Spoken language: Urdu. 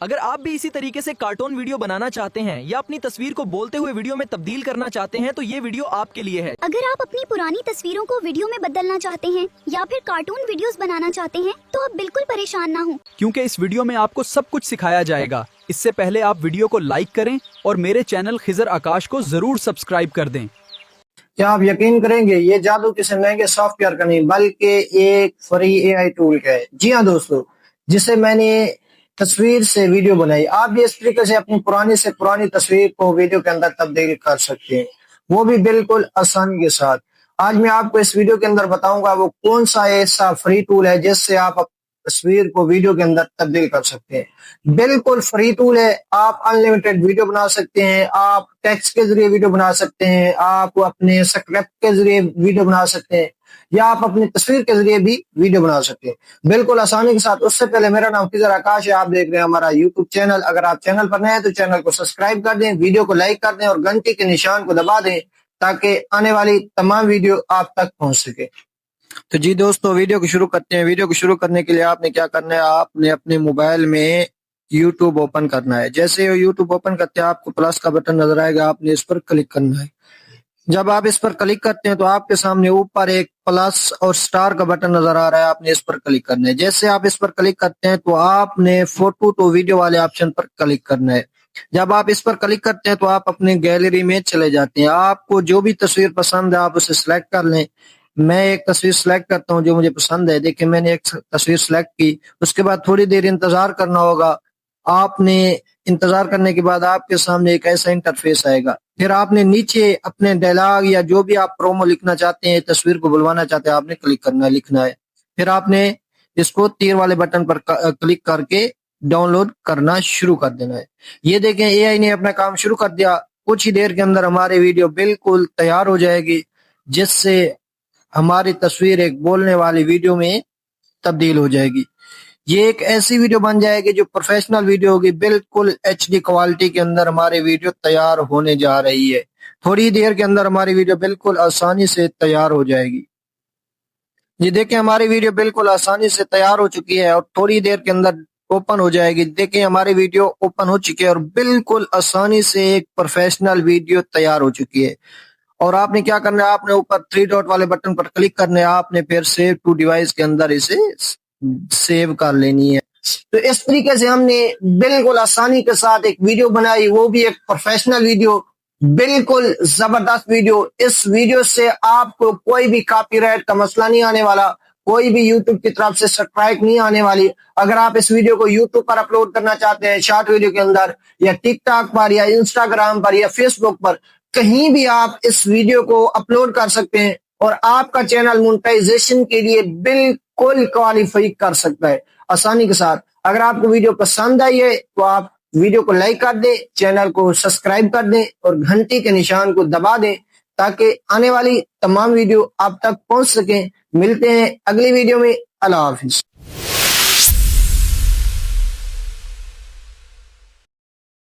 اگر آپ بھی اسی طریقے سے کارٹون ویڈیو بنانا چاہتے ہیں یا اپنی تصویر کو بولتے ہوئے ویڈیو میں تبدیل کرنا چاہتے ہیں تو یہ ویڈیو آپ کے لیے ہے۔ اگر آپ اپنی پرانی تصویروں کو ویڈیو میں بدلنا چاہتے ہیں یا پھر کارٹون ویڈیوز بنانا چاہتے ہیں تو آپ بالکل پریشان نہ ہوں، کیونکہ اس ویڈیو میں آپ کو سب کچھ سکھایا جائے گا۔ اس سے پہلے آپ ویڈیو کو لائک کریں اور میرے چینل خضر آکاش کو ضرور سبسکرائب کر دیں۔ کیا آپ یقین کریں گے یہ جادو کسی مہنگے سافٹ ویئر کا نہیں بلکہ ایک فری اے آئی ٹول کا ہے۔ جی ہاں دوستو، جسے میں نے تصویر سے ویڈیو بنائی، آپ بھی اس طریقے سے اپنی پرانی سے پرانی تصویر کو ویڈیو کے اندر تبدیل کر سکتے ہیں، وہ بھی بالکل آسانی کے ساتھ۔ آج میں آپ کو اس ویڈیو کے اندر بتاؤں گا وہ کون سا ایسا فری ٹول ہے جس سے آپ تصویر کو ویڈیو کے اندر تبدیل کر سکتے ہیں۔ بالکل فری ٹول ہے، آپ انلیمیٹڈ ویڈیو بنا سکتے ہیں، آپ ٹیکسٹ کے ذریعے ویڈیو بنا سکتے ہیں، آپ اپنے اسکرپٹ کے ذریعے ویڈیو بنا سکتے ہیں، یا آپ اپنی تصویر کے ذریعے بھی ویڈیو بنا سکتے ہیں بالکل آسانی کے ساتھ۔ اس سے پہلے میرا نام خضر آکاش ہے، آپ دیکھ رہے ہیں ہمارا یوٹیوب چینل۔ اگر آپ چینل پر نئے ہیں تو چینل کو سبسکرائب کر دیں، ویڈیو کو لائک کر دیں اور گھنٹی کے نشان کو دبا دیں تاکہ آنے والی تمام ویڈیو آپ تک پہنچ سکے۔ تو جی دوستو، ویڈیو کو شروع کرتے ہیں۔ ویڈیو کو شروع کرنے کے لیے آپ نے کیا کرنا ہے، آپ نے اپنے موبائل میں یوٹیوب اوپن کرنا ہے۔ جیسے یوٹیوب اوپن کرتے ہیں آپ کو پلس کا بٹن نظر آئے گا، آپ نے اس پر کلک کرنا ہے۔ جب آپ اس پر کلک کرتے ہیں تو آپ کے سامنے اوپر ایک پلس اور سٹار کا بٹن نظر آ رہا ہے، آپ نے اس پر کلک کرنا ہے۔ جیسے آپ اس پر کلک کرتے ہیں تو آپ نے فوٹو تو ویڈیو والے آپشن پر کلک کرنا ہے۔ جب آپ اس پر کلک کرتے ہیں تو آپ اپنے گیلری میں چلے جاتے ہیں۔ آپ کو جو بھی تصویر پسند ہے آپ اسے سلیکٹ کر لیں۔ میں ایک تصویر سلیکٹ کرتا ہوں جو مجھے پسند ہے۔ دیکھیں میں نے ایک تصویر سلیکٹ کی، اس کے بعد تھوڑی دیر انتظار کرنا ہوگا۔ آپ نے انتظار کرنے کے بعد آپ کے سامنے ایک ایسا انٹرفیس آئے گا، پھر آپ نے نیچے اپنے ڈائلاگ یا جو بھی آپ پرومو لکھنا چاہتے ہیں، تصویر کو بلوانا چاہتے ہیں، آپ نے کلک کرنا ہے، لکھنا ہے۔ پھر آپ نے اس کو تیر والے بٹن پر کلک کر کے ڈاؤن لوڈ کرنا شروع کر دینا ہے۔ یہ دیکھیں اے آئی نے اپنا کام شروع کر دیا۔ کچھ ہی دیر کے اندر ہماری ویڈیو بالکل تیار ہو جائے گی، جس سے ہماری تصویر ایک بولنے والی ویڈیو میں تبدیل ہو جائے گی۔ یہ ایک ایسی ویڈیو بن جائے گی جو پروفیشنل ویڈیو ہوگی، بالکل ایچ ڈی کوالٹی کے اندر ہماری ویڈیو تیار ہونے جا رہی ہے۔ تھوڑی دیر کے اندر ہماری ویڈیو بالکل آسانی سے تیار ہو جائے گی۔ یہ دیکھیں ہماری ویڈیو بالکل آسانی سے تیار ہو چکی ہے اور تھوڑی دیر کے اندر اوپن ہو جائے گی۔ دیکھیں ہماری ویڈیو اوپن ہو چکی ہے اور بالکل آسانی سے ایک پروفیشنل ویڈیو تیار ہو چکی ہے۔ اور آپ نے کیا کرنا ہے، آپ نے اوپر 3 ڈاٹ والے بٹن پر کلک کرنا ہے، آپ نے پھر سیو ٹو ڈیوائس کے اندر اسے سیو کر لینی ہے۔ تو اس طریقے سے ہم نے بالکل آسانی کے ساتھ ایک ویڈیو بنائی، وہ بھی ایک پروفیشنل ویڈیو، بالکل زبردست ویڈیو۔ اس ویڈیو سے آپ کو کوئی بھی کاپی رائٹ کا مسئلہ نہیں آنے والا، کوئی بھی یوٹیوب کی طرف سے اسٹرائک نہیں آنے والی۔ اگر آپ اس ویڈیو کو یوٹیوب پر اپلوڈ کرنا چاہتے ہیں شارٹ ویڈیو کے اندر، یا ٹک ٹاک پر یا انسٹاگرام پر یا فیس بک پر، کہیں بھی آپ اس ویڈیو کو اپلوڈ کر سکتے ہیں اور آپ کا چینل مونٹائزیشن کے لیے بالکل کوالیفائی کر سکتا ہے آسانی کے ساتھ۔ اگر آپ کو ویڈیو پسند آئی ہے تو آپ ویڈیو کو لائک کر دیں، چینل کو سبسکرائب کر دیں اور گھنٹی کے نشان کو دبا دیں تاکہ آنے والی تمام ویڈیو آپ تک پہنچ سکیں۔ ملتے ہیں اگلی ویڈیو میں، اللہ حافظ۔